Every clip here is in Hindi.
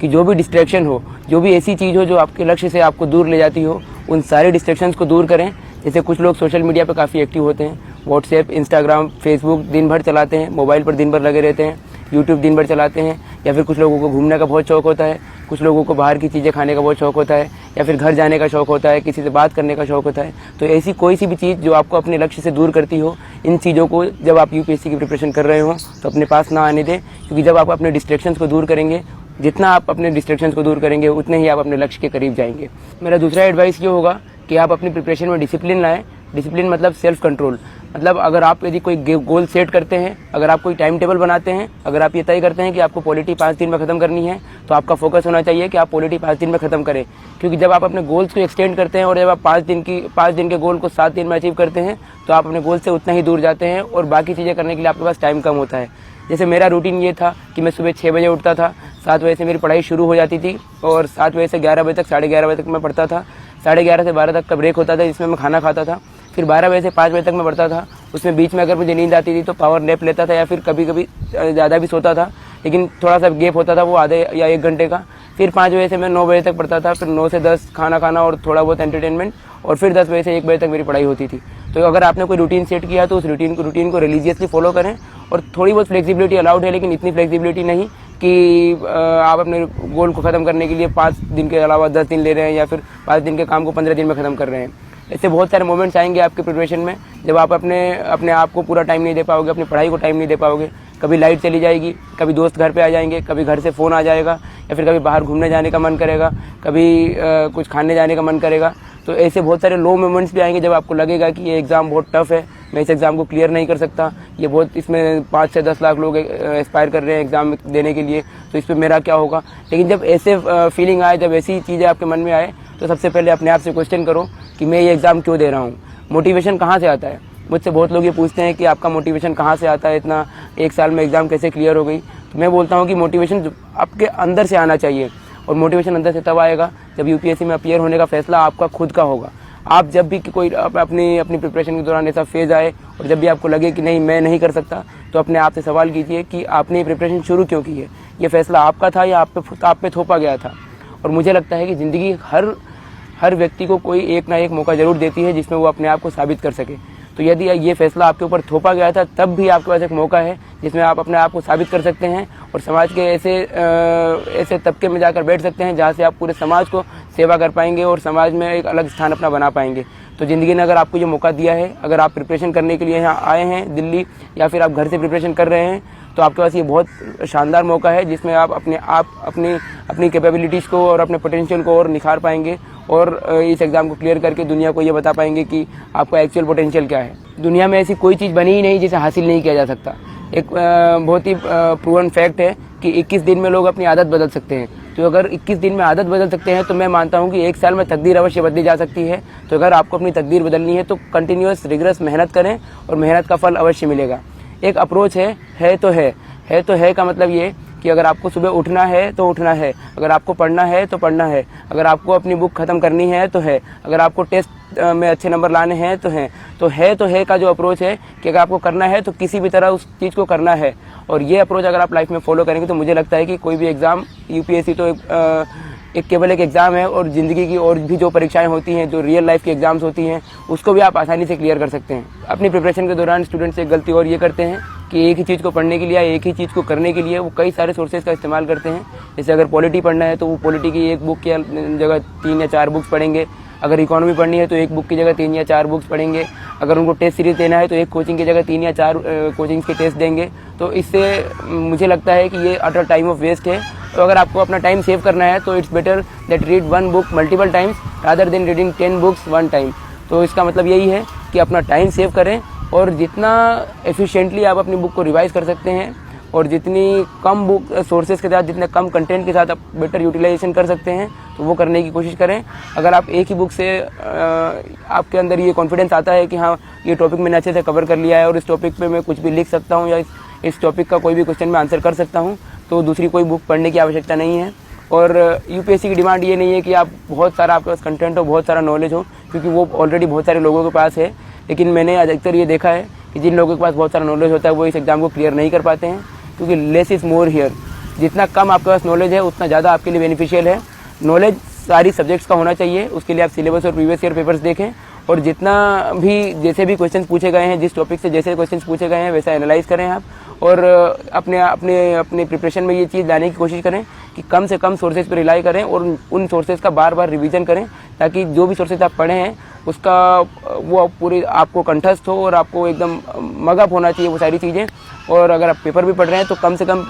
कि जो भी डिस्ट्रैक्शन हो, जो भी ऐसी चीज़ हो जो आपके लक्ष्य से आपको दूर ले जाती हो, उन सारे डिस्ट्रैक्शंस को दूर करें। जैसे कुछ लोग सोशल मीडिया पर काफ़ी एक्टिव होते हैं, व्हाट्सएप, इंस्टाग्राम, फेसबुक दिन भर चलाते हैं, मोबाइल पर दिन भर लगे रहते हैं, यूट्यूब दिन भर चलाते हैं, या फिर कुछ लोगों को घूमने का बहुत शौक होता है, कुछ लोगों को बाहर की चीज़ें खाने का बहुत शौक होता है, या फिर घर जाने का शौक होता है, किसी से बात करने का शौक होता है। तो ऐसी कोई सी भी चीज़ जो आपको अपने लक्ष्य से दूर करती हो, इन चीज़ों को जब आप यूपीएससी की प्रिपरेशन कर रहे हो तो अपने पास ना आने दें, क्योंकि जब आप अपने डिस्ट्रैक्शंस को दूर करेंगे, जितना आप अपने डिस्ट्रैक्शंस को दूर करेंगे उतने ही आप अपने लक्ष्य के करीब जाएंगे। मेरा दूसरा एडवाइस ये होगा कि आप अपनी प्रिपरेशन में डिसिप्लिन लाएं। डिसिप्लिन मतलब सेल्फ कंट्रोल। मतलब अगर आप यदि कोई गोल सेट करते हैं, अगर आप कोई टाइम टेबल बनाते हैं, अगर आप ये तय करते हैं कि आपको पॉलिटी 5 दिन में ख़त्म करनी है, तो आपका फोकस होना चाहिए कि आप पॉलिटी 5 दिन में ख़त्म करें। क्योंकि जब आप अपने गोल्स को एक्सटेंड करते हैं और जब आप 5 दिन के गोल को 7 दिन में अचीव करते हैं, तो आप अपने गोल से उतना ही दूर जाते हैं और बाकी चीज़ें करने के लिए आपके पास टाइम कम होता है। जैसे मेरा रूटीन ये था कि मैं सुबह 6 बजे उठता था, 7 बजे से मेरी पढ़ाई शुरू हो जाती थी और 7 बजे से 11 बजे तक, 11:30 बजे तक मैं पढ़ता था। 11:30 से 12 तक का ब्रेक होता था जिसमें मैं खाना खाता था। फिर 12 बजे से 5 बजे तक मैं पढ़ता था। उसमें बीच में अगर मुझे नींद आती थी तो पावर नैप लेता था, या फिर कभी कभी ज़्यादा भी सोता था, लेकिन थोड़ा सा गैप होता था वो आधे या 1 घंटे का। फिर 5 बजे से मैं 9 बजे तक पढ़ता था, फिर 9 से 10 खाना खाना और थोड़ा बहुत एंटरटेनमेंट, और फिर 10 बजे से 1 बजे तक मेरी पढ़ाई होती थी। तो अगर आपने कोई रूटीन सेट किया तो उस रूटीन को रिलीजियसली फॉलो करें। और थोड़ी बहुत फ्लेक्सिबिलिटी अलाउड है, लेकिन इतनी फ्लेक्सिबिलिटी नहीं कि आप अपने गोल को ख़त्म करने के लिए 5 दिन के अलावा 10 दिन ले रहे हैं, या फिर 5 दिन के काम को 15 दिन में ख़त्म कर रहे हैं। ऐसे बहुत सारे मोमेंट्स आएंगे आपके प्रिपरेशन में जब आप अपने आप को पूरा टाइम नहीं दे पाओगे, अपनी पढ़ाई को टाइम नहीं दे पाओगे। कभी लाइट चली जाएगी, कभी दोस्त घर पे आ जाएंगे, कभी घर से फ़ोन आ जाएगा, या फिर कभी बाहर घूमने जाने का मन करेगा, कभी कुछ खाने जाने का मन करेगा। तो ऐसे बहुत सारे लो मोमेंट्स भी आएंगे जब आपको लगेगा कि ये एग्ज़ाम बहुत टफ है, मैं इस एग्ज़ाम को क्लियर नहीं कर सकता, ये बहुत इसमें 5 से 10 लाख लोग एस्पायर कर रहे हैं एग्ज़ाम देने के लिए, तो इस पर मेरा क्या होगा। लेकिन जब ऐसे फीलिंग आए, जब ऐसी चीज़ें आपके मन में आए, तो सबसे पहले अपने आप से क्वेश्चन करो कि मैं ये एग्ज़ाम क्यों दे रहा हूँ। मोटिवेशन कहाँ से आता है। मुझसे बहुत लोग ये पूछते हैं कि आपका मोटिवेशन कहाँ से आता है, इतना 1 साल में एग्ज़ाम कैसे क्लियर हो गई। तो मैं बोलता हूँ कि मोटिवेशन आपके अंदर से आना चाहिए, और मोटिवेशन अंदर से तब आएगा जब यूपीएससी में अपीयर होने का फैसला आपका खुद का होगा। आप जब भी कोई अपनी प्रिपरेशन के दौरान ऐसा फेज़ आए और जब भी आपको लगे कि नहीं मैं नहीं कर सकता, तो अपने आप से सवाल कीजिए कि आपने ये प्रिपरेशन शुरू क्यों की है। ये फैसला आपका था या आप पे थोपा गया था। और मुझे लगता है कि ज़िंदगी हर व्यक्ति को कोई एक ना एक मौका ज़रूर देती है जिसमें वो अपने आप को साबित कर सके। तो यदि ये फैसला आपके ऊपर थोपा गया था, तब भी आपके पास एक मौका है जिसमें आप अपने आप को साबित कर सकते हैं और समाज के ऐसे तबके में जाकर बैठ सकते हैं जहाँ से आप पूरे समाज को सेवा कर पाएंगे और समाज में एक अलग स्थान अपना बना पाएंगे। तो ज़िंदगी ने अगर आपको ये मौका दिया है, अगर आप प्रिपरेशन करने के लिए यहाँ आए हैं दिल्ली, या फिर आप घर से प्रिपरेशन कर रहे हैं, तो आपके पास ये बहुत शानदार मौका है जिसमें आप अपनी कैपेबिलिटीज़ को और अपने पोटेंशियल को और निखार पाएंगे, और इस एग्ज़ाम को क्लियर करके दुनिया को ये बता पाएंगे कि आपका एक्चुअल पोटेंशियल क्या है। दुनिया में ऐसी कोई चीज़ बनी ही नहीं जिसे हासिल नहीं किया जा सकता। एक बहुत ही प्रूवन फैक्ट है कि 21 दिन में लोग अपनी आदत बदल सकते हैं। तो अगर 21 दिन में आदत बदल सकते हैं, तो मैं मानता हूं कि 1 साल में तकदीर अवश्य बदली जा सकती है। तो अगर आपको अपनी तकदीर बदलनी है तो कंटिन्यूअस रिगरस मेहनत करें और मेहनत का फल अवश्य मिलेगा। एक अप्रोच है तो है का मतलब ये कि अगर आपको सुबह उठना है तो उठना है, अगर आपको पढ़ना है तो पढ़ना है, अगर आपको अपनी बुक ख़त्म करनी है तो है, अगर आपको टेस्ट में अच्छे नंबर लाने हैं तो है का जो अप्रोच है कि अगर आपको करना है तो किसी भी तरह उस चीज़ को करना है। और ये अप्रोच अगर आप लाइफ में फॉलो करेंगे तो मुझे लगता है कि कोई भी एग्ज़ाम, यूपीएससी तो केवल एक एग्ज़ाम है, और ज़िंदगी की और भी जो परीक्षाएं होती हैं, जो रियल लाइफ की एग्ज़ाम्स होती हैं, उसको भी आप आसानी से क्लियर कर सकते हैं। अपनी प्रिपरेशन के दौरान स्टूडेंट्स एक गलती और ये करते हैं कि एक ही चीज़ को पढ़ने के लिए, एक ही चीज़ को करने के लिए वो कई सारे सोर्सेज का इस्तेमाल करते हैं। जैसे अगर पॉलिटी पढ़ना है तो वो पॉलिटी की एक बुक की जगह 3 या 4 बुक्स पढ़ेंगे, अगर इकोनॉमी पढ़नी है तो एक बुक की जगह 3 या 4 बुक्स पढ़ेंगे, अगर उनको टेस्ट सीरीज़ देना है तो एक कोचिंग की जगह 3 या 4 कोचिंग्स के टेस्ट देंगे। तो इससे मुझे लगता है कि ये अटर टाइम ऑफ वेस्ट है। तो अगर आपको अपना टाइम सेव करना है तो it's better that read 1 book multiple times rather than reading 10 books 1 time. तो इसका मतलब यही है कि अपना टाइम सेव करें, और जितना एफिशिएंटली आप अपनी बुक को रिवाइज़ कर सकते हैं और जितनी कम बुक सोर्सेज के साथ, जितने कम कंटेंट के साथ आप बेटर यूटिलाइजेशन कर सकते हैं तो वो करने की कोशिश करें। अगर आप एक ही बुक से आपके अंदर ये कॉन्फिडेंस आता है कि हाँ ये टॉपिक मैंने अच्छे से कवर कर लिया है और इस टॉपिक पे मैं कुछ भी लिख सकता हूँ, या इस टॉपिक का कोई भी क्वेश्चन मैं आंसर कर सकता हूँ, तो दूसरी कोई बुक पढ़ने की आवश्यकता नहीं है। और यूपीएससी की डिमांड ये नहीं है कि आप बहुत सारा आपके पास कंटेंट हो, बहुत सारा नॉलेज हो, क्योंकि वो ऑलरेडी बहुत सारे लोगों के पास है। लेकिन मैंने अधिकतर ये देखा है कि जिन लोगों के पास बहुत सारा नॉलेज होता है वो इस एग्ज़ाम को क्लियर नहीं कर पाते हैं, क्योंकि लेस इज़ मोर हियर। जितना कम आपके पास नॉलेज है उतना ज़्यादा आपके लिए बेनिफिशियल है। नॉलेज सारी सब्जेक्ट्स का होना चाहिए, उसके लिए आप सिलेबस और प्रीवियस ईयर पेपर्स देखें और जितना भी जैसे भी क्वेश्चन पूछे गए हैं, जिस टॉपिक से जैसे क्वेश्चन पूछे गए हैं वैसा एनालाइज करें आप, और अपने अपने अपने प्रिपरेशन में ये चीज़ लाने की कोशिश करें कि कम से कम सोर्सेज पर रिलाई करें और उन सोर्सेज का बार बार रिवीजन करें, ताकि जो भी सोर्सेज आप पढ़े हैं उसका वो पूरी आपको कंठस्थ हो और आपको एकदम मगअप होना चाहिए वो सारी चीज़ें। और अगर आप पेपर भी पढ़ रहे हैं तो कम से कम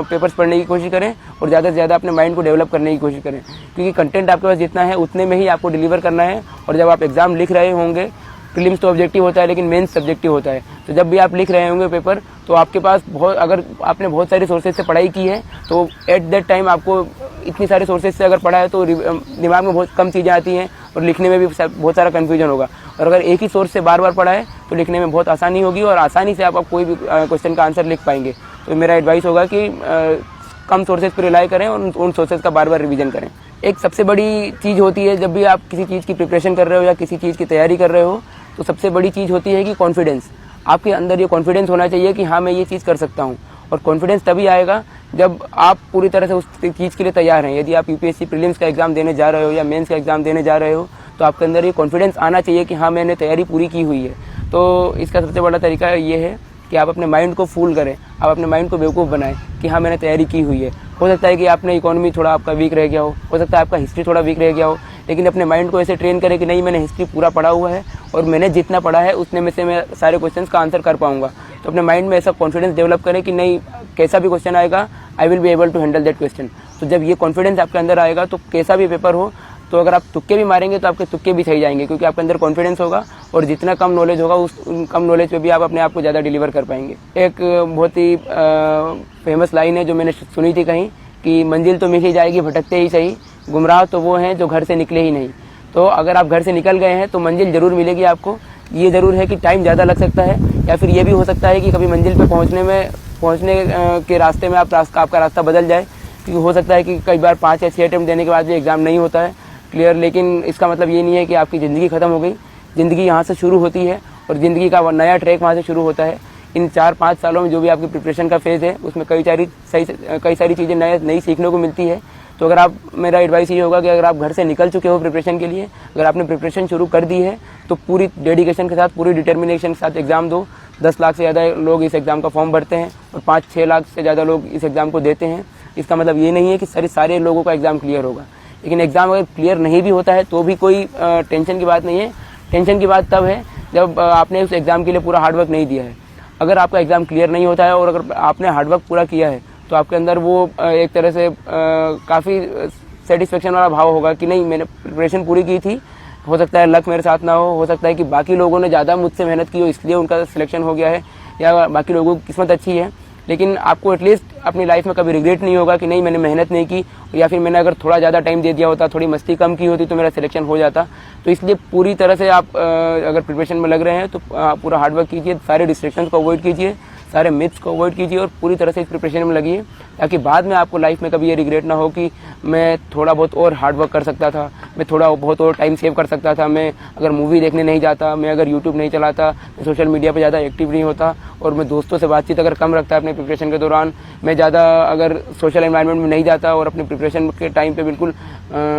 पेपर्स पढ़ने की कोशिश करें और ज़्यादा से ज़्यादा अपने माइंड को डेवलप करने की कोशिश करें, क्योंकि कंटेंट आपके पास जितना है उतने में ही आपको डिलीवर करना है। और जब आप एग्ज़ाम लिख रहे होंगे, प्रीलिम्स तो ऑब्जेक्टिव होता है लेकिन मेंस सब्जेक्टिव होता है, तो जब भी आप लिख रहे होंगे पेपर तो आपके पास अगर आपने बहुत सारे सोर्सेज से पढ़ाई की है तो एट दैट टाइम आपको इतनी सारे सोर्सेज से अगर पढ़ा है तो दिमाग में बहुत कम चीज़ें आती हैं और लिखने में भी बहुत सारा कन्फ्यूजन होगा। और अगर एक ही सोर्स से बार बार पढ़ा है तो लिखने में बहुत आसानी होगी और आसानी से आप कोई भी क्वेश्चन का आंसर लिख पाएंगे। तो मेरा एडवाइस होगा कि कम सोर्सेज पर रिलाई करें और उन सोर्सेज का बार बार रिवीजन करें। एक सबसे बड़ी चीज़ होती है जब भी आप किसी चीज़ की प्रिपरेशन कर रहे हो या किसी चीज़ की तैयारी कर रहे हो, तो सबसे बड़ी चीज़ होती है कि कॉन्फिडेंस। आपके अंदर ये कॉन्फिडेंस होना चाहिए कि हाँ मैं ये चीज़ कर सकता हूँ। और कॉन्फिडेंस तभी आएगा जब आप पूरी तरह से उस चीज़ के लिए तैयार हैं। यदि आप यूपीएससी प्रीलिम्स का एग्ज़ाम देने जा रहे हो या मेंस का एग्ज़ाम देने जा रहे हो तो आपके अंदर ये कॉन्फिडेंस आना चाहिए कि हाँ मैंने तैयारी पूरी की हुई है। तो इसका सबसे बड़ा तरीका ये है कि आप अपने माइंड को फूल करें, आप अपने माइंड को बेवकूफ़ बनाएं कि हाँ मैंने तैयारी की हुई है। हो सकता है कि आपने इकोनॉमी थोड़ा आपका वीक रह गया हो सकता है आपका हिस्ट्री थोड़ा वीक रह गया हो, लेकिन अपने माइंड को ऐसे ट्रेन करें कि नहीं मैंने हिस्ट्री पूरा पढ़ा हुआ है और मैंने जितना पढ़ा है उतने में से मैं सारे क्वेश्चंस का आंसर कर पाऊंगा। तो अपने माइंड में ऐसा कॉन्फिडेंस डेवलप करें कि नहीं कैसा भी क्वेश्चन आएगा I will be able to handle that question. तो जब ये कॉन्फिडेंस आपके अंदर आएगा तो कैसा भी पेपर हो, तो अगर आप तुक्के भी मारेंगे तो आपके तुक्के भी सही जाएंगे, क्योंकि आपके अंदर कॉन्फिडेंस होगा और जितना कम नॉलेज होगा उस कम नॉलेज पे भी आप अपने आप को ज़्यादा डिलीवर कर पाएंगे। एक बहुत ही फेमस लाइन है जो मैंने सुनी थी कहीं कि मंजिल तो मिल ही जाएगी भटकते ही सही, गुमराह तो वो हैं जो घर से निकले ही नहीं। तो अगर आप घर से निकल गए हैं तो मंजिल ज़रूर मिलेगी आपको। ये ज़रूर है कि टाइम ज़्यादा लग सकता है या फिर ये भी हो सकता है कि कभी मंजिल पे पहुंचने के रास्ते में आपका रास्ता बदल जाए, क्योंकि हो सकता है कि कई बार 5 या 6 अटेम्प्ट देने के बाद भी एग्ज़ाम नहीं होता है क्लियर। लेकिन इसका मतलब ये नहीं है कि आपकी ज़िंदगी ख़त्म हो गई। ज़िंदगी यहाँ से शुरू होती है और ज़िंदगी का नया ट्रैक वहाँ से शुरू होता है। इन 4-5 सालों में जो भी आपकी प्रिपरेशन का फेज़ है उसमें कई सारी चीज़ें नई सीखने को मिलती है। तो अगर आप मेरा एडवाइस ये होगा कि अगर आप घर से निकल चुके हो प्रिपरेशन के लिए, अगर आपने प्रिपरेशन शुरू कर दी है तो पूरी डेडिकेशन के साथ, पूरी डिटर्मिनेशन के साथ एग्ज़ाम दो। 10 लाख से ज़्यादा लोग इस एग्ज़ाम का फॉर्म भरते हैं और 5-6 लाख से ज़्यादा लोग इस एग्ज़ाम को देते हैं। इसका मतलब ये नहीं है कि सारे लोगों का एग्ज़ाम क्लियर होगा, लेकिन एग्ज़ाम अगर क्लियर नहीं भी होता है तो भी कोई टेंशन की बात नहीं है। टेंशन की बात तब है जब आपने उस एग्ज़ाम के लिए पूरा हार्डवर्क नहीं दिया है। अगर आपका एग्ज़ाम क्लियर नहीं होता है और अगर आपने हार्डवर्क पूरा किया है तो आपके अंदर वो एक तरह से काफ़ी सेटिस्फेक्शन वाला भाव होगा कि नहीं मैंने प्रिपरेशन पूरी की थी। हो सकता है लक मेरे साथ ना हो सकता है कि बाकी लोगों ने ज़्यादा मुझसे मेहनत की हो इसलिए उनका सिलेक्शन हो गया है, या बाकी लोगों की किस्मत अच्छी है। लेकिन आपको एटलीस्ट अपनी लाइफ में कभी रिग्रेट नहीं होगा कि नहीं मैंने मेहनत नहीं की, या फिर मैंने अगर थोड़ा ज़्यादा टाइम दे दिया होता, थोड़ी मस्ती कम की होती तो मेरा सिलेक्शन हो जाता। तो इसलिए पूरी तरह से आप अगर प्रिपरेशन में लग रहे हैं तो पूरा हार्डवर्क कीजिए, सारे डिस्ट्रैक्शंस को अवॉइड कीजिए, सारे मिथ्स को अवॉइड कीजिए और पूरी तरह से इस प्रिपरेशन में लगिए, ताकि बाद में आपको लाइफ में कभी ये रिग्रेट ना हो कि मैं थोड़ा बहुत और हार्ड वर्क कर सकता था, मैं थोड़ा बहुत और टाइम सेव कर सकता था, मैं अगर मूवी देखने नहीं जाता, मैं अगर यूट्यूब नहीं चलाता, मैं सोशल मीडिया पे ज़्यादा एक्टिव नहीं होता और मैं दोस्तों से बातचीत अगर कम रखता अपने प्रिपरेशन के दौरान, मैं ज़्यादा अगर सोशल एनवायरनमेंट में नहीं जाता और अपने प्रिपरेशन के टाइम पे बिल्कुल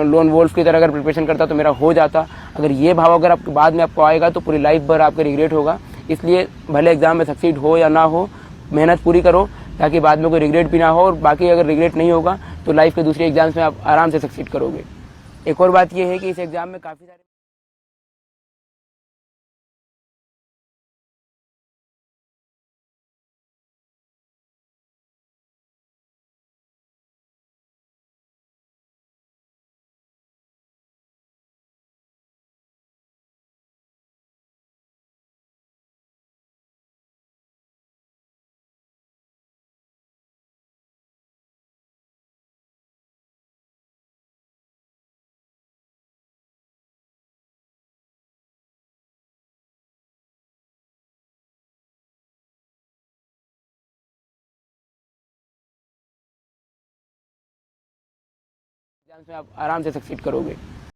लोन वोल्फ की तरह अगर प्रिपरेशन करता तो मेरा हो जाता। अगर ये भाव अगर आपके बाद में आपको आएगा तो पूरी लाइफ भर आपका रिग्रेट होगा। इसलिए भले एग्ज़ाम में सक्सीड हो या ना हो, मेहनत पूरी करो ताकि बाद में कोई रिग्रेट भी ना हो, और बाकी अगर रिग्रेट नहीं होगा तो लाइफ के दूसरे एग्जाम्स में आप आराम से सक्सीड करोगे। एक और बात यह है कि इस एग्ज़ाम में काफ़ी सारे एग्जाम्स में आप आराम से सक्सीड करोगे।